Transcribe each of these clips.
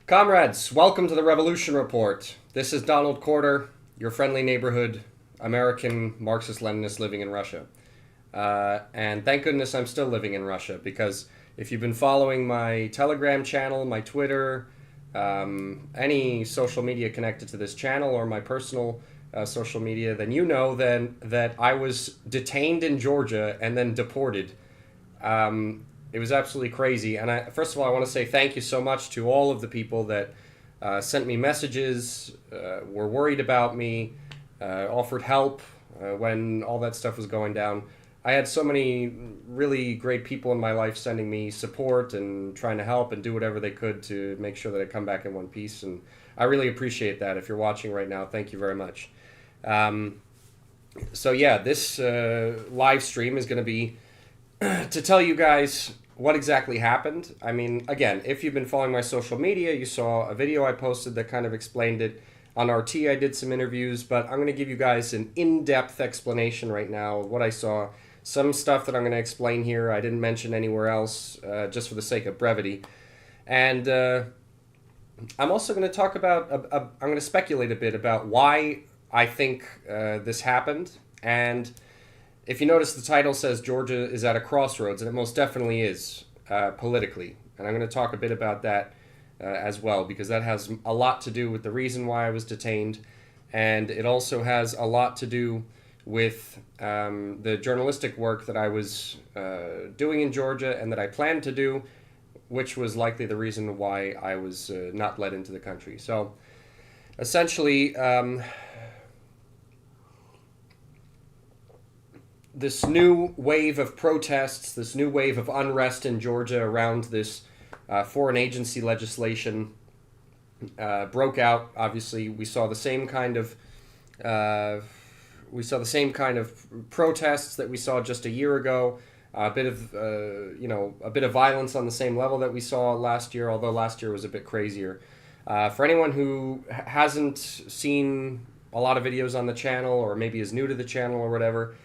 Comrades, welcome to the Revolution Report. This is Donald Corder, your friendly neighborhood American Marxist-Leninist living in Russia. And thank goodness I'm still living in Russia, because if you've been following my Telegram channel, my Twitter, any social media connected to this channel, or my personal social media, then you know then that I was detained in Georgia and then deported. It was absolutely crazy. And first of all, I want to say thank you so much to all of the people that sent me messages, were worried about me, offered help when all that stuff was going down. I had so many really great people in my life sending me support and trying to help and do whatever they could to make sure that I come back in one piece. And I really appreciate that. If you're watching right now, thank you very much. So yeah, this live stream is going to be to tell you guys what exactly happened. I mean, again, if you've been following my social media, you saw a video I posted that kind of explained it. On RT, I did some interviews, but I'm going to give you guys an in-depth explanation right now of what I saw. Some stuff that I'm going to explain here I didn't mention anywhere else, just for the sake of brevity. And I'm also going to talk about, I'm going to speculate a bit about why I think this happened. And if you notice, the title says Georgia is at a crossroads, and it most definitely is, politically. And I'm going to talk a bit about that as well, because that has a lot to do with the reason why I was detained. And it also has a lot to do with the journalistic work that I was doing in Georgia and that I planned to do, which was likely the reason why I was not let into the country. So essentially, this new wave of protests, this new wave of unrest in Georgia around this foreign agency legislation broke out. Obviously, we saw the same kind of protests that we saw just a year ago. A bit of violence on the same level that we saw last year, although last year was a bit crazier. For anyone who hasn't seen a lot of videos on the channel, or maybe is new to the channel or whatever,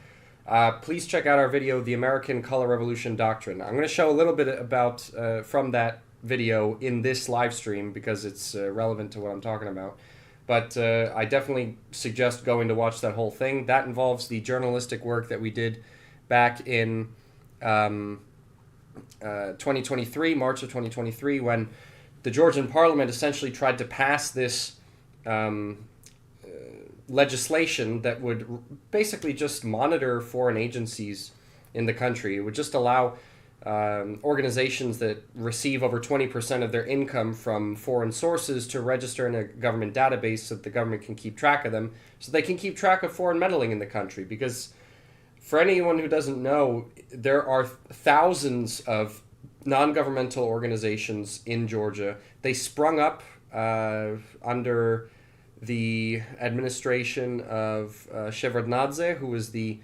please check out our video, The American Color Revolution Doctrine. I'm going to show a little bit about from that video in this live stream because it's relevant to what I'm talking about. But I definitely suggest going to watch that whole thing. That involves the journalistic work that we did back in 2023, March of 2023, when the Georgian parliament essentially tried to pass this legislation that would basically just monitor foreign agencies in the country. It would just allow organizations that receive over 20% of their income from foreign sources to register in a government database so that the government can keep track of them, so they can keep track of foreign meddling in the country. Because for anyone who doesn't know, there are thousands of non-governmental organizations in Georgia. They sprung up under the administration of Shevardnadze, who was the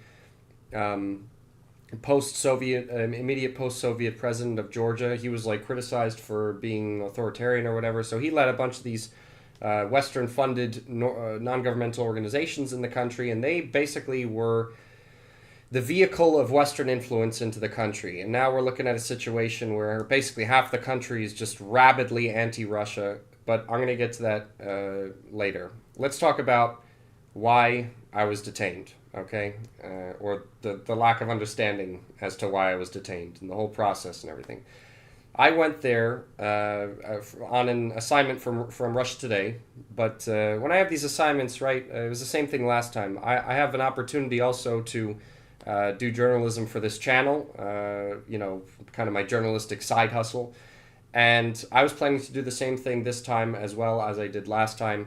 immediate post-Soviet president of Georgia. He was criticized for being authoritarian or whatever, so he led a bunch of these Western-funded non-governmental organizations in the country, and they basically were the vehicle of Western influence into the country. And now we're looking at a situation where basically half the country is just rabidly anti-Russia. But I'm going to get to that later. Let's talk about why I was detained, okay? Or the lack of understanding as to why I was detained and the whole process and everything. I went there on an assignment from Russia Today. But when I have these assignments, right, it was the same thing last time. I have an opportunity also to do journalism for this channel, kind of my journalistic side hustle. And I was planning to do the same thing this time as well as I did last time.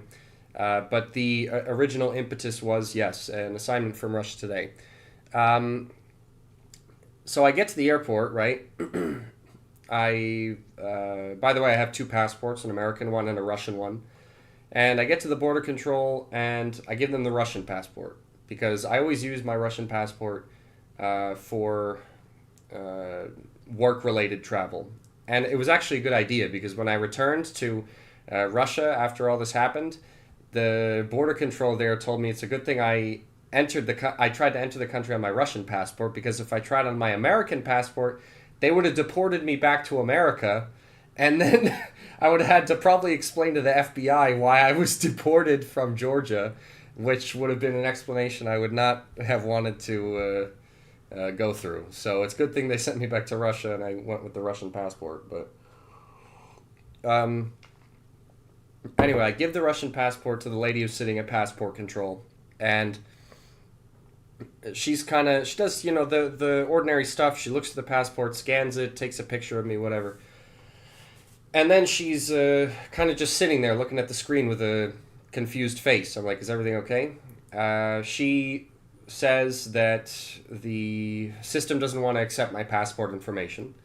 But the original impetus was, yes, an assignment from Russia Today. So I get to the airport, right? By the way, I have two passports, an American one and a Russian one. And I get to the border control and I give them the Russian passport, because I always use my Russian passport for work-related travel. And it was actually a good idea, because when I returned to Russia after all this happened, the border control there told me it's a good thing I tried to enter the country on my Russian passport, because if I tried on my American passport, they would have deported me back to America, and then I would have had to probably explain to the FBI why I was deported from Georgia, which would have been an explanation I would not have wanted to go through. So it's a good thing they sent me back to Russia and I went with the Russian passport. But anyway, I give the Russian passport to the lady who's sitting at passport control, and she does, the ordinary stuff. She looks at the passport, scans it, takes a picture of me, whatever. And then she's kind of just sitting there looking at the screen with a confused face. I'm like, is everything okay? She says that the system doesn't want to accept my passport information.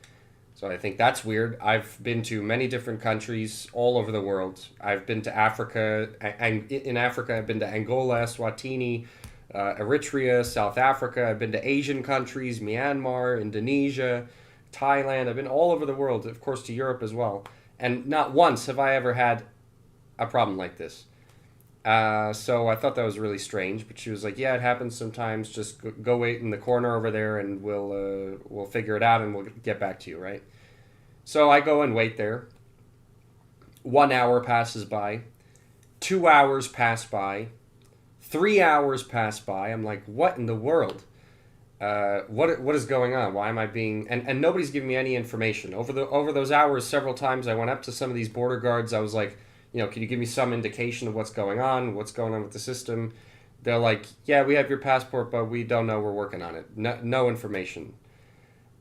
So I think that's weird. I've been to many different countries all over the world. I've been to Africa. In Africa, I've been to Angola, Eswatini, Eritrea, South Africa. I've been to Asian countries, Myanmar, Indonesia, Thailand. I've been all over the world, of course, to Europe as well. And not once have I ever had a problem like this. So I thought that was really strange. But she was like, yeah, it happens sometimes. Just go wait in the corner over there and we'll figure it out and we'll get back to you, right? So I go and wait there. 1 hour passes by. 2 hours pass by. 3 hours pass by. I'm like, what in the world? What is going on? Why am I being... And nobody's giving me any information. Over those hours, several times I went up to some of these border guards. I was like, can you give me some indication of what's going on with the system? They're like, yeah, we have your passport, but we don't know. We're working on it. No information.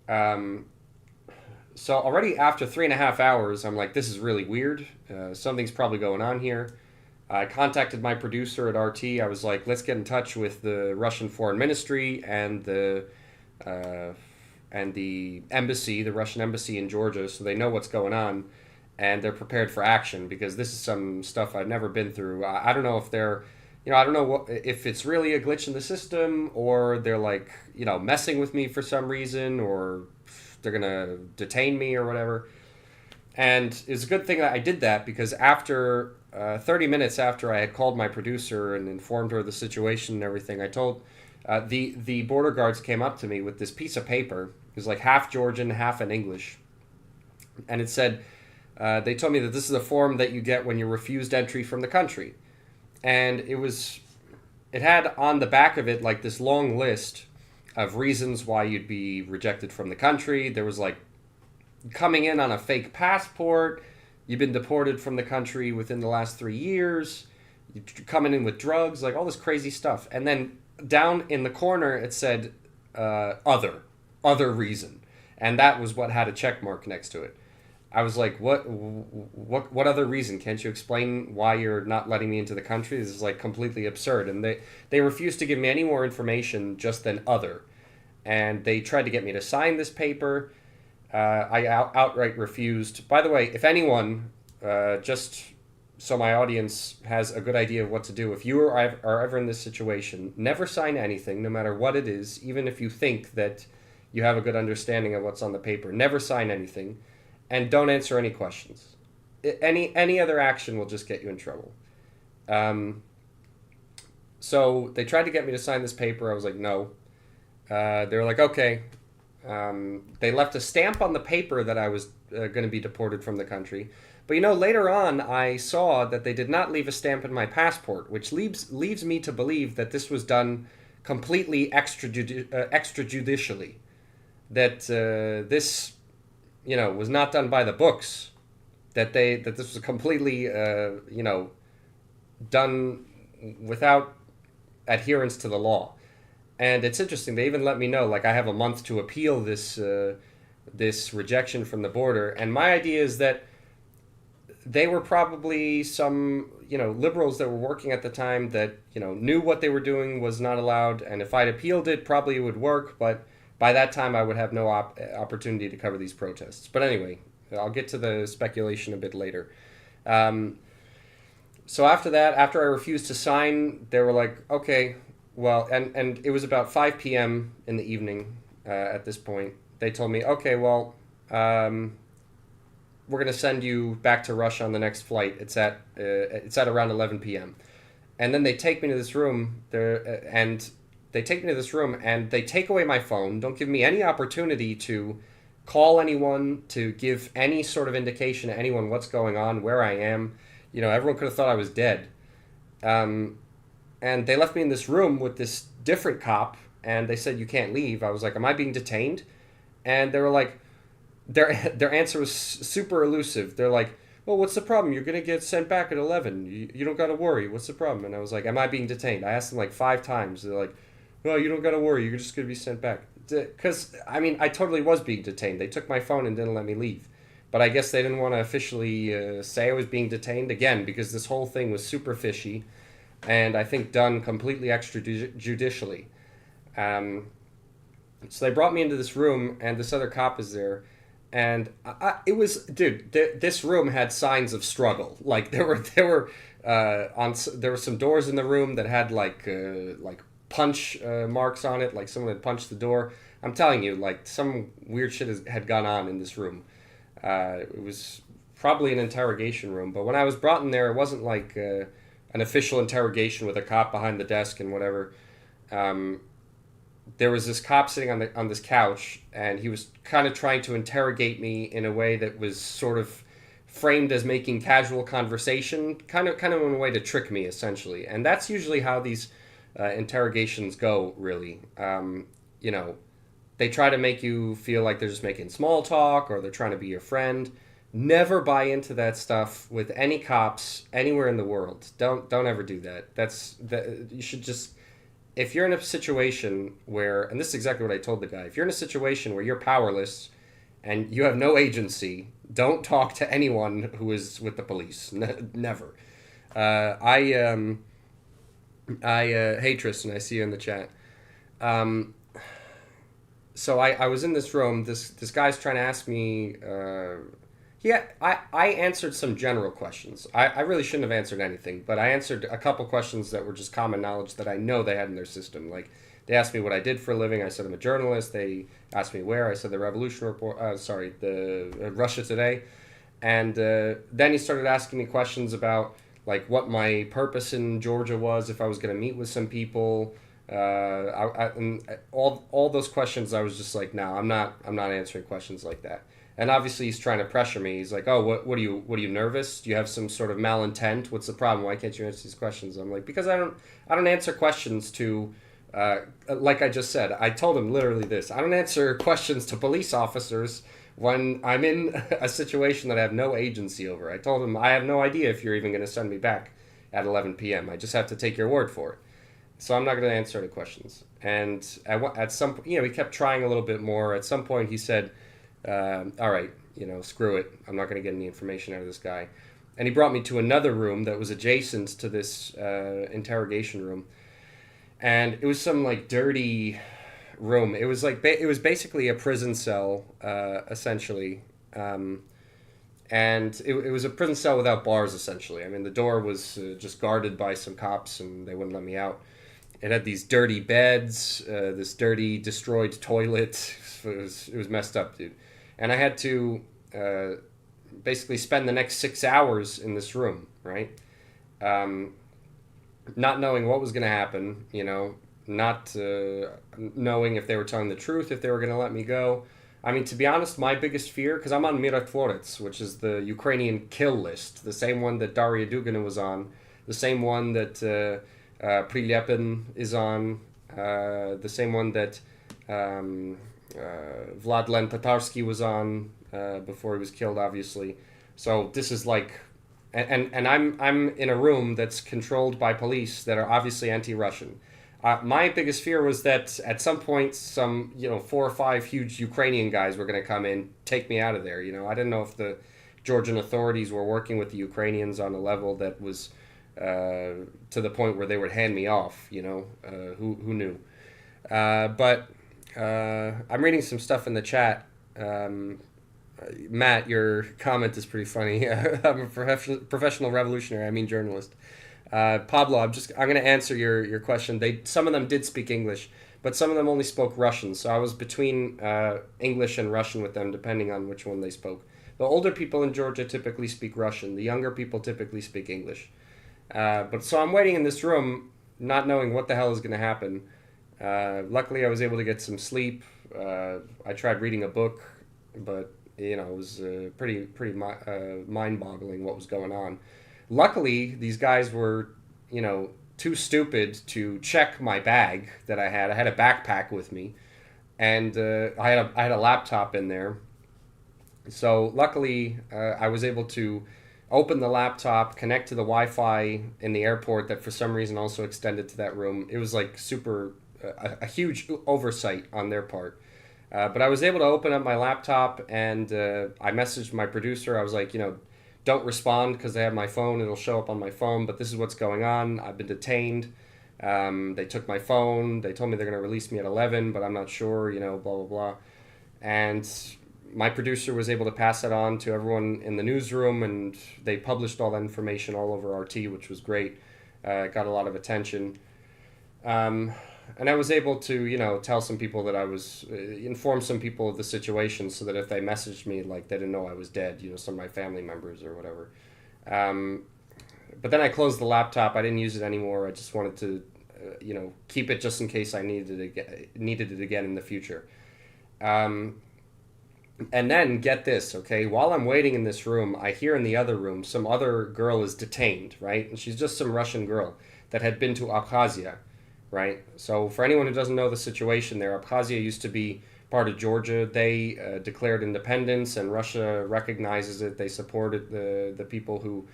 So already after 3.5 hours, I'm like, this is really weird. Something's probably going on here. I contacted my producer at RT. I was like, let's get in touch with the Russian Foreign Ministry and the embassy, the Russian embassy in Georgia, so they know what's going on and they're prepared for action, because this is some stuff I've never been through. I don't know if they're, I don't know if it's really a glitch in the system, or they're like, messing with me for some reason, or they're going to detain me or whatever. And it's a good thing that I did that, because after 30 minutes after I had called my producer and informed her of the situation and everything, I told the border guards came up to me with this piece of paper. It was like half Georgian, half in English. And it said, they told me that this is a form that you get when you're refused entry from the country. And it had on the back of it like this long list of reasons why you'd be rejected from the country. There was like coming in on a fake passport, you've been deported from the country within the last 3 years, you're coming in with drugs, like all this crazy stuff. And then down in the corner it said other reason, and that was what had a check mark next to it. I was like, what other reason? Can't you explain why you're not letting me into the country? This is like completely absurd. And they refused to give me any more information just than other. And they tried to get me to sign this paper. I outright refused. By the way, if anyone, just so my audience has a good idea of what to do, if you are ever in this situation, never sign anything, no matter what it is, even if you think that you have a good understanding of what's on the paper. Never sign anything, and don't answer any questions. Any other action will just get you in trouble. So they tried to get me to sign this paper. I was like, no. They were like, okay. They left a stamp on the paper that I was going to be deported from the country. But later on, I saw that they did not leave a stamp in my passport, which leaves me to believe that this was done completely extrajudicially. That this, was not done by the books. That this was completely, done without adherence to the law. And it's interesting. They even let me know, like, I have a month to appeal this rejection from the border. And my idea is that they were probably some, liberals that were working at the time that, knew what they were doing was not allowed. And if I'd appealed it, probably it would work. But by that time, I would have no opportunity to cover these protests. But anyway, I'll get to the speculation a bit later. So after that, after I refused to sign, they were like, okay, well, and it was about 5 p.m. in the evening at this point. They told me, okay, well, we're going to send you back to Russia on the next flight. It's at around 11 p.m. And then they take me to this room and they take away my phone, don't give me any opportunity to call anyone, to give any sort of indication to anyone what's going on, where I am. Everyone could have thought I was dead. Um, and they left me in this room with this different cop, and they said, "You can't leave." I was like, "Am I being detained?" And they were like, their answer was super elusive. They're like, "Well, what's the problem? You're gonna get sent back at 11. You don't gotta worry. What's the problem?" And I was like, "Am I being detained?" I asked them like 5 times. They're like, "No, you don't gotta worry. You're just gonna be sent back." Because I mean, I totally was being detained. They took my phone and didn't let me leave. But I guess they didn't want to officially say I was being detained again, because this whole thing was super fishy, and I think done completely extrajudicially. Um, so they brought me into this room, and this other cop is there, and it was, dude. This room had signs of struggle. Like there were some doors in the room that had like punch marks on it, like someone had punched the door. I'm telling you, like some weird shit had gone on in this room. It was probably an interrogation room, but when I was brought in there, it wasn't like an official interrogation with a cop behind the desk and whatever. Um, there was this cop sitting on this couch, and he was kind of trying to interrogate me in a way that was sort of framed as making casual conversation, kind of in a way to trick me, essentially. And that's usually how these interrogations go, really. You know, they try to make you feel like they're just making small talk, or they're trying to be your friend. Never buy into that stuff with any cops anywhere in the world. Don't ever do that. You should just, if you're in a situation where, and this is exactly what I told the guy, if you're in a situation where you're powerless and you have no agency, don't talk to anyone who is with the police. Never. Hey Tristan, I see you in the chat. So I was in this room. This guy's trying to ask me. I answered some general questions. I really shouldn't have answered anything, but I answered a couple questions that were just common knowledge that I know they had in their system. Like, they asked me what I did for a living. I said I'm a journalist. They asked me where. I said the Revolution Report. The Russia Today. And then he started asking me questions about like what my purpose in Georgia was, if I was going to meet with some people. And all those questions, I was just like, no, I'm not answering questions like that. And obviously he's trying to pressure me. He's like, "Oh, what are you nervous? Do you have some sort of malintent? What's the problem? Why can't you answer these questions?" I'm like, "Because I don't answer questions to like I just said. I told him literally this. I don't answer questions to police officers when I'm in a situation that I have no agency over. I told him I have no idea if you're even going to send me back at 11 p.m. I just have to take your word for it. So I'm not going to answer any questions." And at some point, he kept trying a little bit more. At some point, he said, "All right, screw it. I'm not going to get any information out of this guy." And he brought me to another room that was adjacent to this interrogation room, and it was some like dirty room. It was like it was basically a prison cell, essentially. And it was a prison cell without bars, essentially. I mean, the door was just guarded by some cops, and they wouldn't let me out. It had these dirty beds, this dirty, destroyed toilet. It was messed up, dude. And I had to basically spend the next 6 hours in this room, right? Not knowing what was going to happen, not knowing if they were telling the truth, if they were going to let me go. I mean, to be honest, my biggest fear, because I'm on Mirotvorets, which is the Ukrainian kill list, the same one that Daria Dugina was on, the same one that Prilepin is on, the same one that Vladlen Tatarsky was on before he was killed, obviously. So this is like, and I'm in a room that's controlled by police that are obviously anti-Russian. My biggest fear was that at some point, some 4 or 5 huge Ukrainian guys were going to come in, take me out of there. I didn't know if the Georgian authorities were working with the Ukrainians on a level that was to the point where they would hand me off. Who knew? But I'm reading some stuff in the chat. Matt, your comment is pretty funny. I'm a professional revolutionary. I mean journalist. Pablo, I'm going to answer your question. Some of them did speak English, but some of them only spoke Russian. So I was between English and Russian with them, depending on which one they spoke. The older people in Georgia typically speak Russian. The younger people typically speak English. But so I'm waiting in this room, not knowing what the hell is going to happen. Luckily, I was able to get some sleep. I tried reading a book. but it was pretty mind-boggling what was going on. Luckily, these guys were, too stupid to check my bag that I had. I had a backpack with me, and I had a laptop in there. So luckily, I was able to open the laptop, connect to the Wi-Fi in the airport that for some reason also extended to that room. It was like super a huge oversight on their part. But I was able to open up my laptop, and I messaged my producer. I was like, don't respond because I have my phone. It'll show up on my phone, but this is what's going on. I've been detained. They took my phone. They told me they're going to release me at 11, but I'm not sure, blah, blah, blah. And my producer was able to pass that on to everyone in the newsroom, and they published all that information all over RT, which was great. Got a lot of attention. And I was able to, tell some people that I was, inform some people of the situation so that if they messaged me, like, they didn't know I was dead, some of my family members or whatever. But then I closed the laptop. I didn't use it anymore. I just wanted to, keep it just in case I needed it again in the future. And then, get this, okay? While I'm waiting in this room, I hear in the other room some other girl is detained, right? And she's just some Russian girl that had been to Abkhazia, right? So for anyone who doesn't know the situation there, Abkhazia used to be part of Georgia. They declared independence, and Russia recognizes it. They supported the people who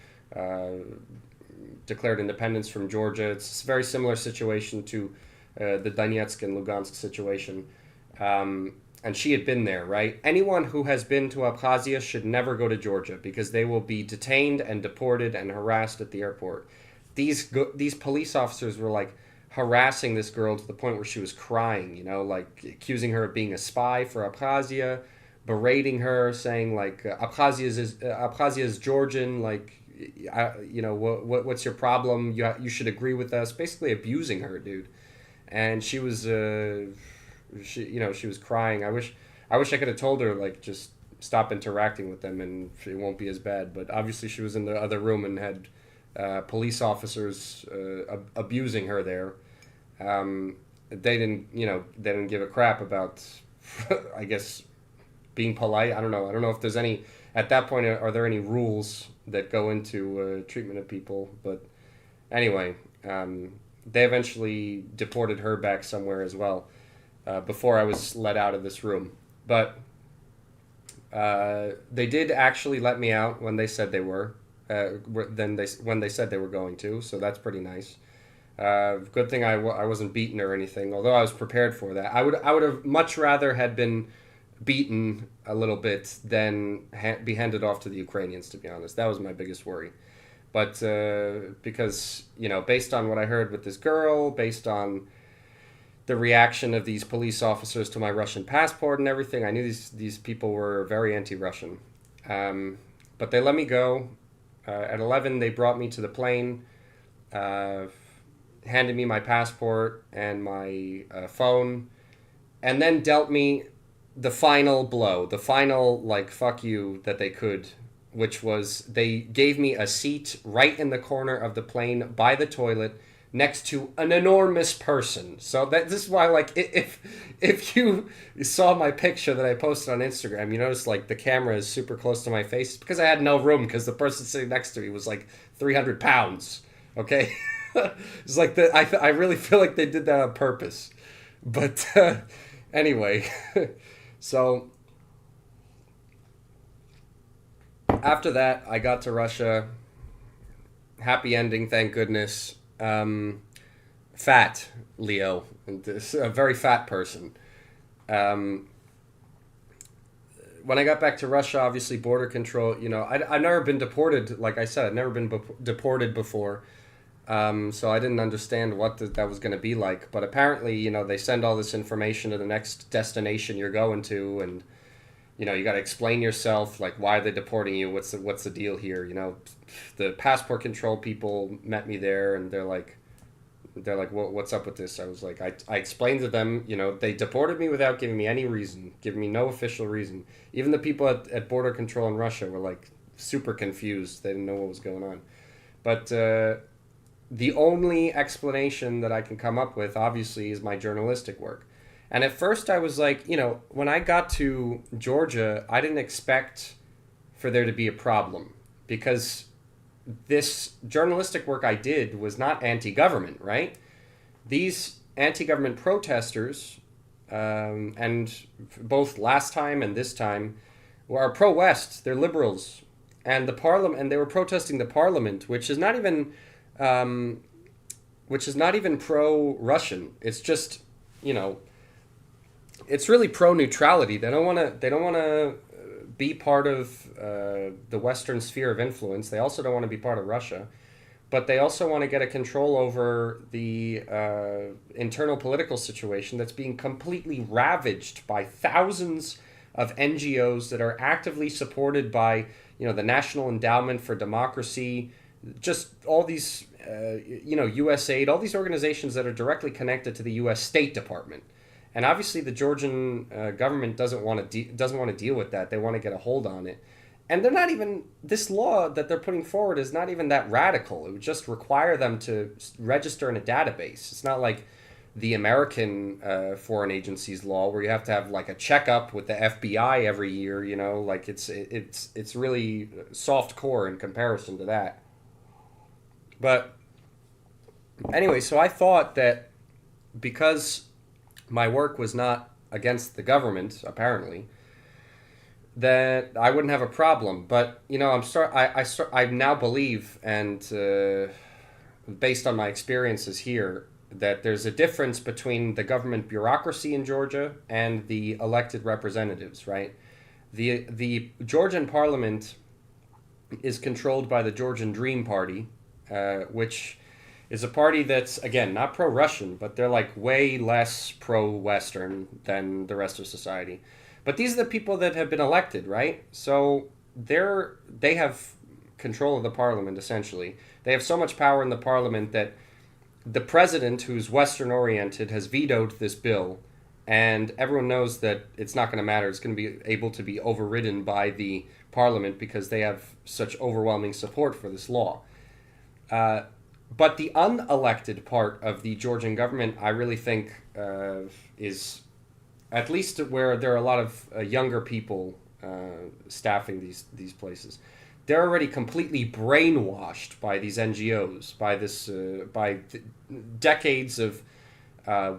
declared independence from Georgia. It's a very similar situation to the Donetsk and Lugansk situation. And she had been there, right? Anyone who has been to Abkhazia should never go to Georgia because they will be detained and deported and harassed at the airport. These police officers were like harassing this girl to the point where she was crying, like accusing her of being a spy for Abkhazia, berating her, saying like Abkhazia is Georgian, like what's your problem? You should agree with us. Basically abusing her, dude. And she was she was crying. I wish I could have told her like just stop interacting with them and it won't be as bad. But obviously she was in the other room and had police officers abusing her there. They didn't give a crap about I guess being polite. I don't know if there's any at that point. Are there any rules that go into treatment of people? But anyway, they eventually deported her back somewhere as well. Before I was let out of this room. But they did actually let me out when they said they were. When they said they were going to, so that's pretty nice. Good thing I wasn't beaten or anything, although I was prepared for that. I would have much rather had been beaten a little bit than be handed off to the Ukrainians, to be honest. That was my biggest worry. But because, based on what I heard with this girl, based on the reaction of these police officers to my Russian passport and everything, I knew these people were very anti-Russian. But they let me go. At 11, they brought me to the plane, handed me my passport and my phone, and then dealt me the final blow, the final, like, fuck you that they could, which was they gave me a seat right in the corner of the plane by the toilet, next to an enormous person. So this is why, like, if you saw my picture that I posted on Instagram, you notice like the camera is super close to my face because I had no room because the person sitting next to me was like 300 pounds. Okay, it's like I really feel like they did that on purpose. But anyway, so after that, I got to Russia. Happy ending, thank goodness. Fat Leo, a very fat person. When I got back to Russia, obviously border control, I've never been deported. Like I said, I've never been deported before. So I didn't understand what that was going to be like. But apparently, they send all this information to the next destination you're going to. And, you got to explain yourself, like, why are they deporting you? What's the deal here? The passport control people met me there, and they're like, what's up with this? I was like, I explained to them, they deported me without giving me any reason, giving me no official reason. Even the people at border control in Russia were like super confused. They didn't know what was going on. But the only explanation that I can come up with, obviously, is my journalistic work. And at first I was like, when I got to Georgia, I didn't expect for there to be a problem because this journalistic work I did was not anti-government, right? These anti-government protesters, and both last time and this time, are pro-West. They're liberals, and the parliament, and they were protesting the parliament, which is not even pro-Russian. It's just, it's really pro-neutrality. They don't want to. They don't want to be part of the Western sphere of influence. They also don't want to be part of Russia, but they also want to get a control over the internal political situation that's being completely ravaged by thousands of NGOs that are actively supported by, the National Endowment for Democracy, just all these, USAID, all these organizations that are directly connected to the U.S. State Department. And obviously, the Georgian government doesn't want to deal with that. They want to get a hold on it, and they're not even. This law that they're putting forward is not even that radical. It would just require them to register in a database. It's not like the American foreign agencies law where you have to have like a checkup with the FBI every year. Like it's really soft core in comparison to that. But anyway, so I thought that because my work was not against the government, apparently, that I wouldn't have a problem. But I now believe, and based on my experiences here, that there's a difference between the government bureaucracy in Georgia and the elected representatives. Right, the Georgian parliament is controlled by the Georgian Dream Party, which is a party that's, again, not pro-Russian, but they're like way less pro-Western than the rest of society. But these are the people that have been elected, right? So they have control of the parliament, essentially. They have so much power in the parliament that the president, who's Western-oriented, has vetoed this bill, and everyone knows that it's not going to matter. It's going to be able to be overridden by the parliament because they have such overwhelming support for this law. But the unelected part of the Georgian government, I really think, is at least where there are a lot of younger people staffing these places. They're already completely brainwashed by these NGOs, by decades of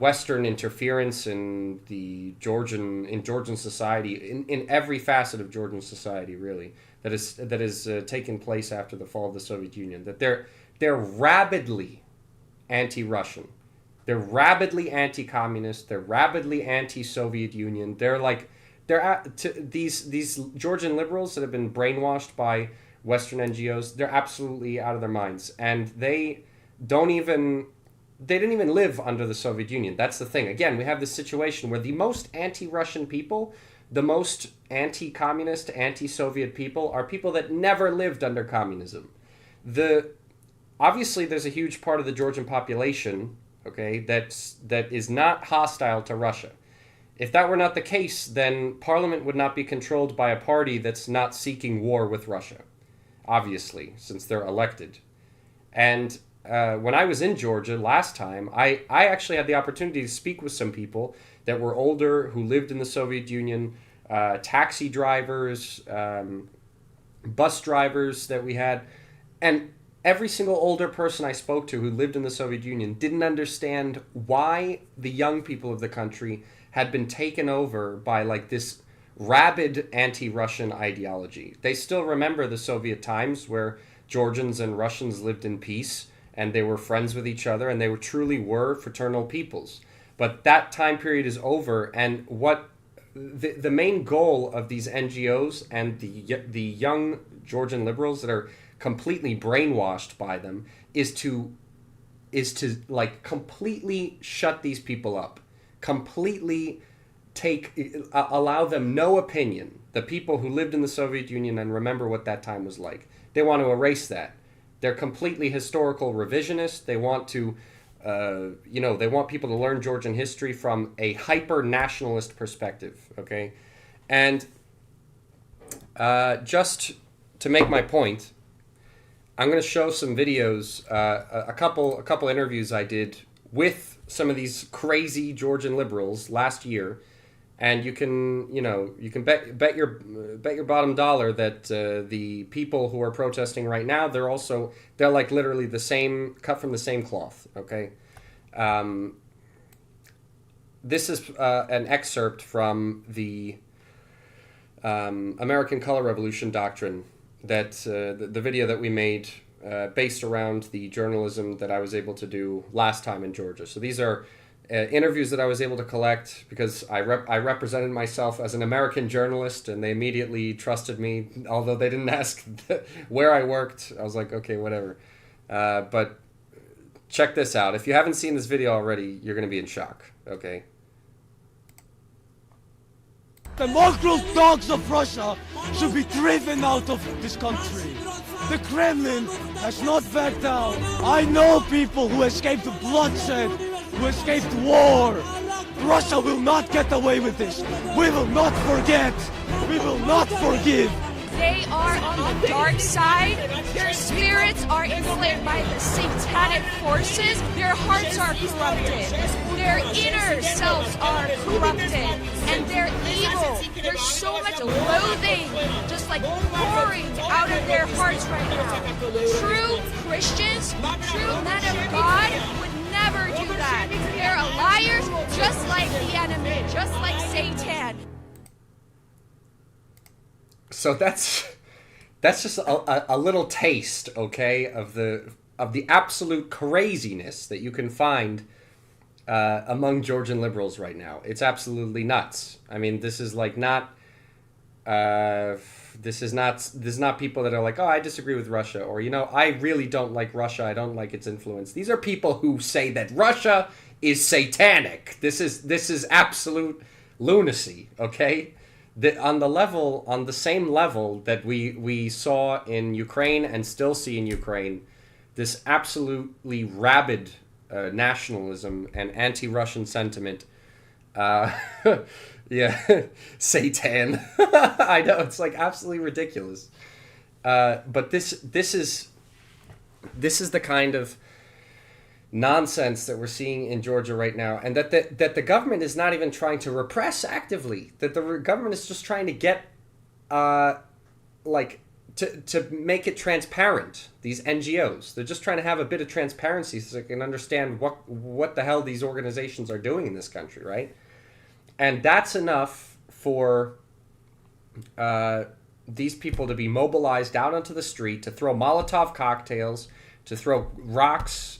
Western interference in Georgian society, in every facet of Georgian society, really, that is taken place after the fall of the Soviet Union. That they're rabidly anti-Russian. They're rabidly anti-communist. They're rabidly anti-Soviet Union. These Georgian liberals that have been brainwashed by Western NGOs. They're absolutely out of their minds, and they didn't even live under the Soviet Union. That's the thing. Again, we have this situation where the most anti-Russian people, the most anti-communist, anti-Soviet people are people that never lived under communism. Obviously, there's a huge part of the Georgian population, okay, that is not hostile to Russia. If that were not the case, then Parliament would not be controlled by a party that's not seeking war with Russia, obviously, since they're elected. And when I was in Georgia last time, I actually had the opportunity to speak with some people that were older, who lived in the Soviet Union, taxi drivers, bus drivers that we had, and every single older person I spoke to who lived in the Soviet Union didn't understand why the young people of the country had been taken over by like this rabid anti-Russian ideology. They still remember the Soviet times where Georgians and Russians lived in peace and they were friends with each other and they truly were fraternal peoples. But that time period is over, and what the main goal of these NGOs and the young Georgian liberals that are completely brainwashed by them is to like completely shut these people up, completely allow them no opinion. The people who lived in the Soviet Union and remember what that time was like, they want to erase that. They're completely historical revisionists. They want to they want people to learn Georgian history from a hyper-nationalist perspective, okay? And just to make my point, I'm going to show some videos, a couple interviews I did with some of these crazy Georgian liberals last year, and you can bet your bottom dollar that the people who are protesting right now, they're like literally the same, cut from the same cloth. Okay, this is an excerpt from the American Color Revolution doctrine, that the video that we made based around the journalism that I was able to do last time in Georgia. So these are interviews that I was able to collect because I represented myself as an American journalist, and they immediately trusted me, although they didn't ask where I worked. I was like, okay, whatever. But check this out. If you haven't seen this video already, you're going to be in shock, okay? The mongrel dogs of Russia should be driven out of this country. The Kremlin has not backed down. I know people who escaped bloodshed, who escaped war. Russia will not get away with this. We will not forget. We will not forgive. They are on the dark side. Their spirits are inflamed by the satanic forces. Their hearts are corrupted. Their inner selves are corrupted. And they're evil. There's so much loathing just like pouring out of their hearts right now. True Christians, true men of God would never do that. They're liars just like the enemy, just like Satan. So that's just a little taste, okay, of the absolute craziness that you can find among Georgian liberals right now. It's absolutely nuts. I mean, this is not people that are like, oh, I disagree with Russia, or I really don't like Russia. I don't like its influence. These are people who say that Russia is satanic. This is absolute lunacy, okay? On the same level that we saw in Ukraine and still see in Ukraine, this absolutely rabid nationalism and anti-Russian sentiment. Yeah, Satan. I know, it's like absolutely ridiculous. But this is the kind of nonsense that we're seeing in Georgia right now, and that the government is not even trying to repress actively. That the government is just trying to get, to make it transparent. These NGOs, they're just trying to have a bit of transparency so they can understand what the hell these organizations are doing in this country, right? And that's enough for these people to be mobilized out onto the street, to throw Molotov cocktails, to throw rocks.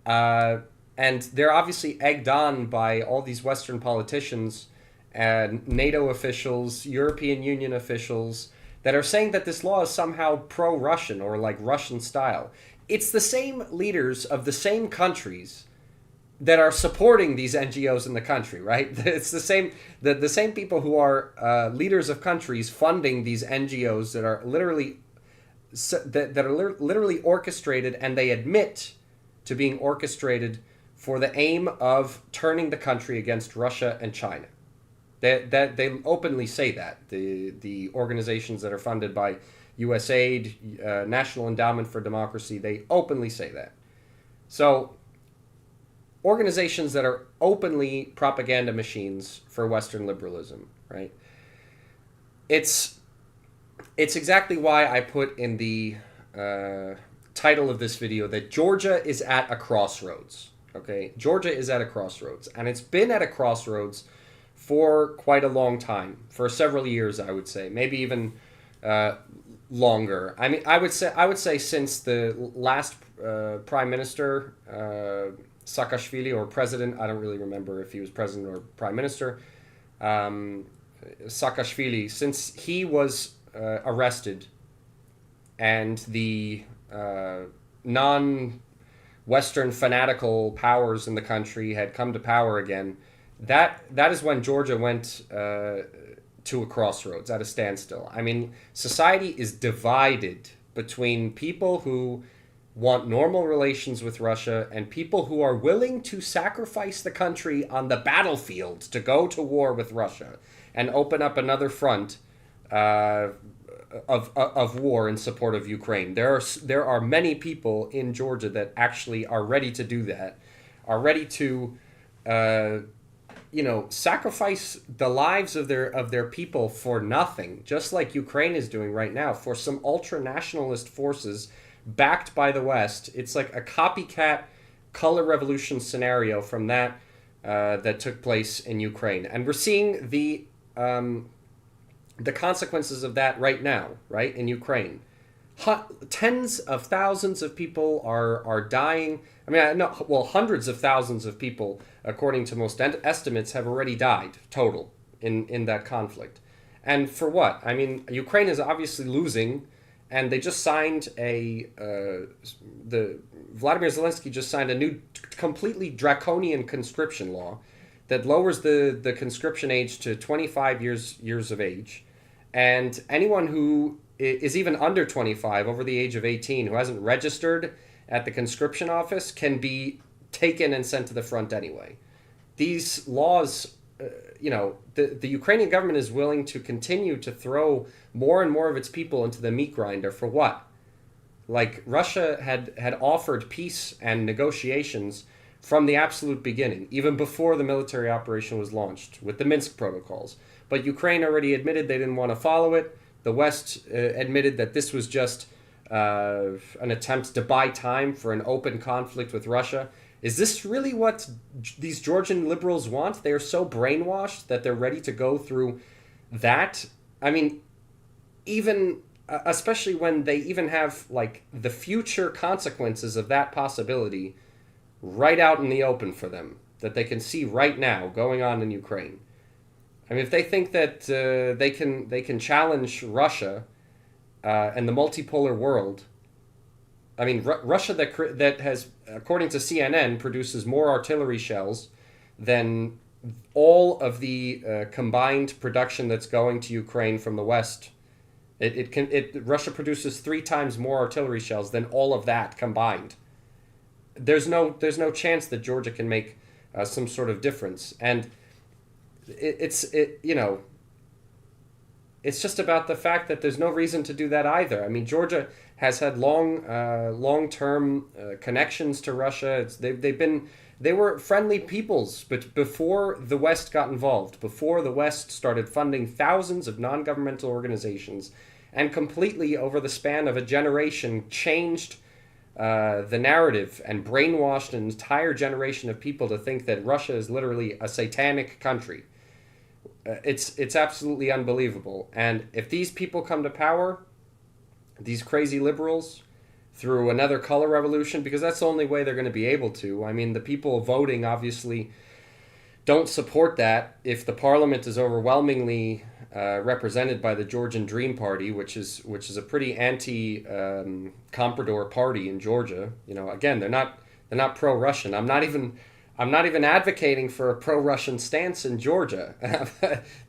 And they're obviously egged on by all these Western politicians and NATO officials, European Union officials, that are saying that this law is somehow pro-Russian or like Russian style. It's the same leaders of the same countries that are supporting these NGOs in the country, right? It's the same people who are leaders of countries funding these NGOs that are literally orchestrated, and they admit to being orchestrated for the aim of turning the country against Russia and China. They openly say that. The organizations that are funded by USAID, National Endowment for Democracy, they openly say that. So organizations that are openly propaganda machines for Western liberalism, right? It's exactly why I put in the title of this video that Georgia is at a crossroads. Okay, Georgia is at a crossroads, and it's been at a crossroads for quite a long time, for several years, I would say, maybe even longer. I mean, I would say since the last prime minister, Saakashvili, or president, I don't really remember if he was president or prime minister, Saakashvili, since he was arrested and the non-Western fanatical powers in the country had come to power again, that is when Georgia went to a crossroads, at a standstill. I mean, society is divided between people who want normal relations with Russia and people who are willing to sacrifice the country on the battlefield to go to war with Russia and open up another front of war in support of Ukraine. There are many people in Georgia that actually are ready to do that, are ready to, sacrifice the lives of their people for nothing, just like Ukraine is doing right now, for some ultra-nationalist forces backed by the West. It's like a copycat color revolution scenario from that that took place in Ukraine. And we're seeing the consequences of that right now, right, in Ukraine. Tens of thousands of people are dying. I mean, hundreds of thousands of people, according to most estimates, have already died total in that conflict. And for what? I mean, Ukraine is obviously losing, and they just signed Vladimir Zelensky just signed a new, completely draconian conscription law that lowers the conscription age to 25 years of age. And anyone who is even under 25, over the age of 18, who hasn't registered at the conscription office, can be taken and sent to the front anyway. These laws, the Ukrainian government is willing to continue to throw more and more of its people into the meat grinder for what? Like, Russia had offered peace and negotiations from the absolute beginning, even before the military operation was launched, with the Minsk protocols. But Ukraine already admitted they didn't want to follow it. The West admitted that this was just an attempt to buy time for an open conflict with Russia. Is this really what these Georgian liberals want? They are so brainwashed that they're ready to go through that. I mean, even especially when they even have like the future consequences of that possibility right out in the open for them, that they can see right now going on in Ukraine. I mean, if they think that they can challenge Russia and the multipolar world, I mean, Russia that has, according to CNN, produces more artillery shells than all of the combined production that's going to Ukraine from the West. Russia produces 3 times more artillery shells than all of that combined. There's no chance that Georgia can make some sort of difference, and it's just about the fact that there's no reason to do that either. I mean, Georgia has had long-term connections to Russia. They were friendly peoples, but before the West got involved, before the West started funding thousands of non-governmental organizations, and completely over the span of a generation changed the narrative and brainwashed an entire generation of people to think that Russia is literally a satanic country. It's absolutely unbelievable. And if these people come to power, these crazy liberals, through another color revolution, because that's the only way they're going to be able to. I mean, the people voting obviously don't support that if the parliament is overwhelmingly represented by the Georgian Dream Party, which is a pretty anti-comprador party in Georgia. Again, they're not pro-Russian. I'm not even advocating for a pro-Russian stance in Georgia.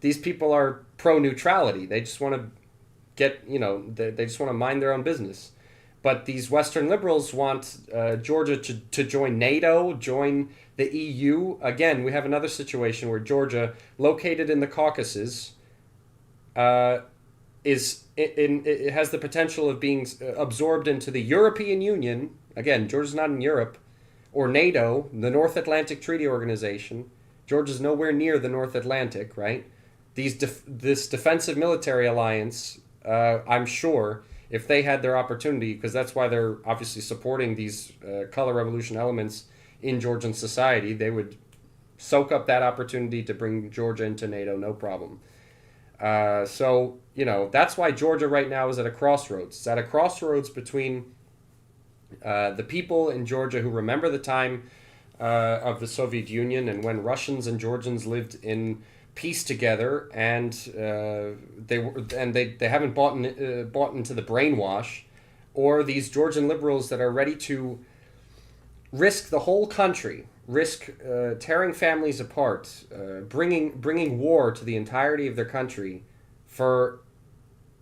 These people are pro-neutrality. They just want to they just want to mind their own business. But these Western liberals want Georgia to join NATO, join the EU. Again, we have another situation where Georgia, located in the Caucasus, it has the potential of being absorbed into the European Union. Again, Georgia's not in Europe, or NATO, the North Atlantic Treaty Organization. Georgia's nowhere near the North Atlantic, right? This defensive military alliance, I'm sure, if they had their opportunity, because that's why they're obviously supporting these color revolution elements in Georgian society, they would soak up that opportunity to bring Georgia into NATO, no problem. So that's why Georgia right now is at a crossroads. It's at a crossroads between the people in Georgia who remember the time of the Soviet Union and when Russians and Georgians lived in peace together, and they haven't bought into the brainwash, or these Georgian liberals that are ready to risk the whole country, risk tearing families apart, bringing war to the entirety of their country for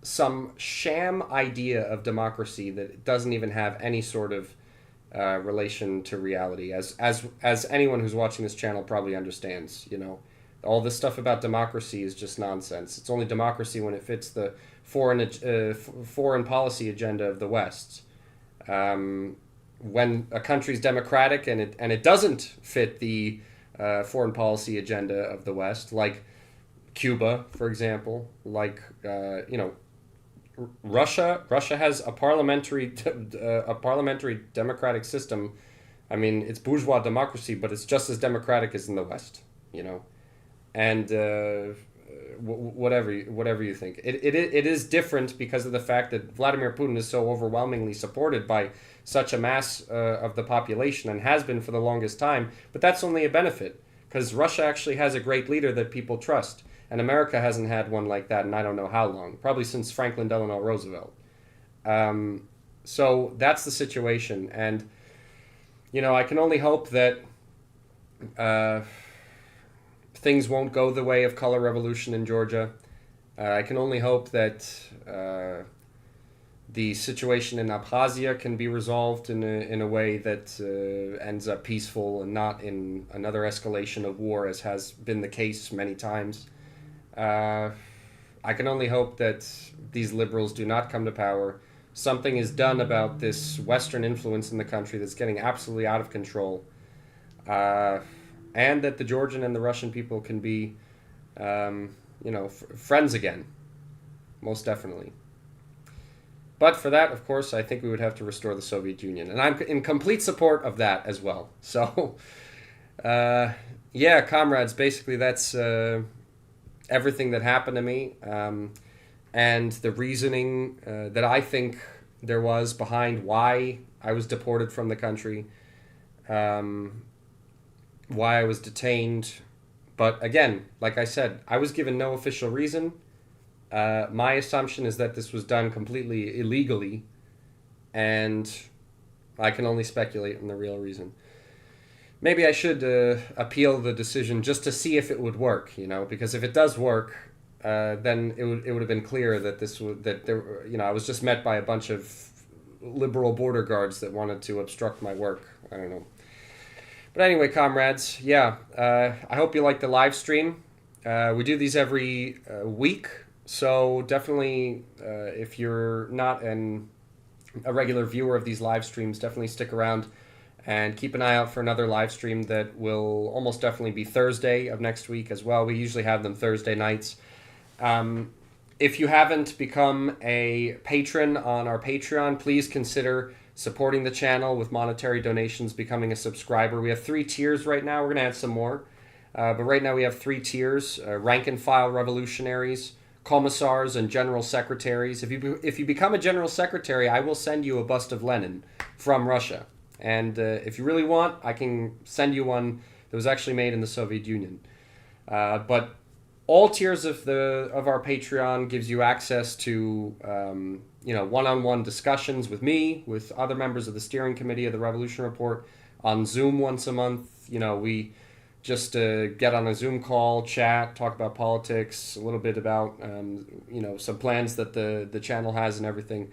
some sham idea of democracy that doesn't even have any sort of relation to reality, as anyone who's watching this channel probably understands. All this stuff about democracy is just nonsense. It's only democracy when it fits the foreign policy agenda of the West. when a country's democratic and it doesn't fit the foreign policy agenda of the West, like Cuba, for example, like Russia has a parliamentary democratic system. I mean, it's bourgeois democracy, but it's just as democratic as in the West, and whatever you think, it is different because of the fact that Vladimir Putin is so overwhelmingly supported by such a mass of the population and has been for the longest time. But that's only a benefit because Russia actually has a great leader that people trust. And America hasn't had one like that in I don't know how long, probably since Franklin Delano Roosevelt. So that's the situation. And, I can only hope that things won't go the way of color revolution in Georgia. I can only hope that the situation in Abkhazia can be resolved in a way that ends up peaceful and not in another escalation of war, as has been the case many times. I can only hope that these liberals do not come to power. Something is done about this Western influence in the country that's getting absolutely out of control. And that the Georgian and the Russian people can be, friends again. Most definitely. But for that, of course, I think we would have to restore the Soviet Union. And I'm in complete support of that as well. So, comrades, basically that's everything that happened to me, and the reasoning that I think there was behind why I was deported from the country, why I was detained. But again, like I said, I was given no official reason. My assumption is that this was done completely illegally, and I can only speculate on the real reason. Maybe I should appeal the decision just to see if it would work, because if it does work, then it would have been clear that I was just met by a bunch of liberal border guards that wanted to obstruct my work. I don't know. But anyway, comrades, I hope you like the live stream. We do these every week, so definitely if you're not a regular viewer of these live streams, definitely stick around and keep an eye out for another live stream that will almost definitely be Thursday of next week as well. We usually have them Thursday nights. If you haven't become a patron on our Patreon, please consider supporting the channel with monetary donations, becoming a subscriber. We have 3 tiers right now. We're going to add some more. But right now we have 3 tiers, rank and file revolutionaries, commissars, and general secretaries. If you become a general secretary, I will send you a bust of Lenin from Russia. And if you really want, I can send you one that was actually made in the Soviet Union. But all tiers of our Patreon gives you access to one-on-one discussions with me, with other members of the steering committee of the Revolution Report, on Zoom once a month. We just get on a Zoom call, chat, talk about politics, a little bit about some plans that the channel has and everything.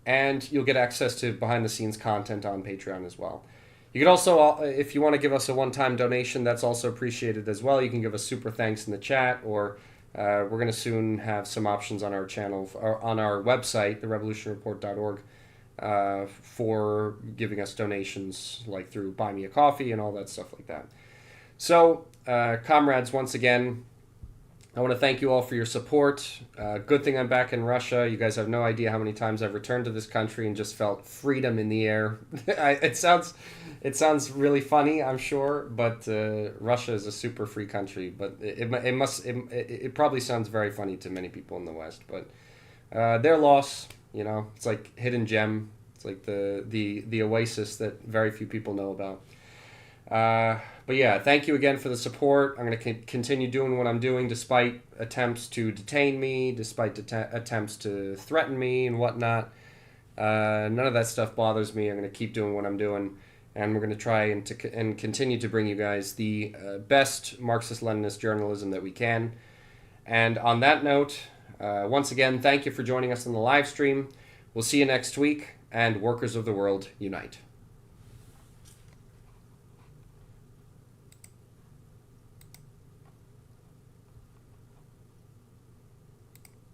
And you'll get access to behind-the-scenes content on Patreon as well. You can also, if you want to give us a one-time donation, that's also appreciated as well. You can give us super thanks in the chat, or we're going to soon have some options on our channel, or on our website, TheRevolutionReport.org, for giving us donations, like through Buy Me a Coffee and all that stuff like that. So, comrades, once again, I want to thank you all for your support. Good thing I'm back in Russia. You guys have no idea how many times I've returned to this country and just felt freedom in the air. It sounds really funny, I'm sure, but Russia is a super free country. But it probably sounds very funny to many people in the West. But their loss, it's like hidden gem. It's like the oasis that very few people know about. But yeah, thank you again for the support. I'm going to continue doing what I'm doing despite attempts to detain me, despite attempts to threaten me and whatnot. None of that stuff bothers me. I'm going to keep doing what I'm doing, and we're going to try and continue to bring you guys the best Marxist-Leninist journalism that we can. And on that note, once again, thank you for joining us on the live stream. We'll see you next week, and workers of the world, unite.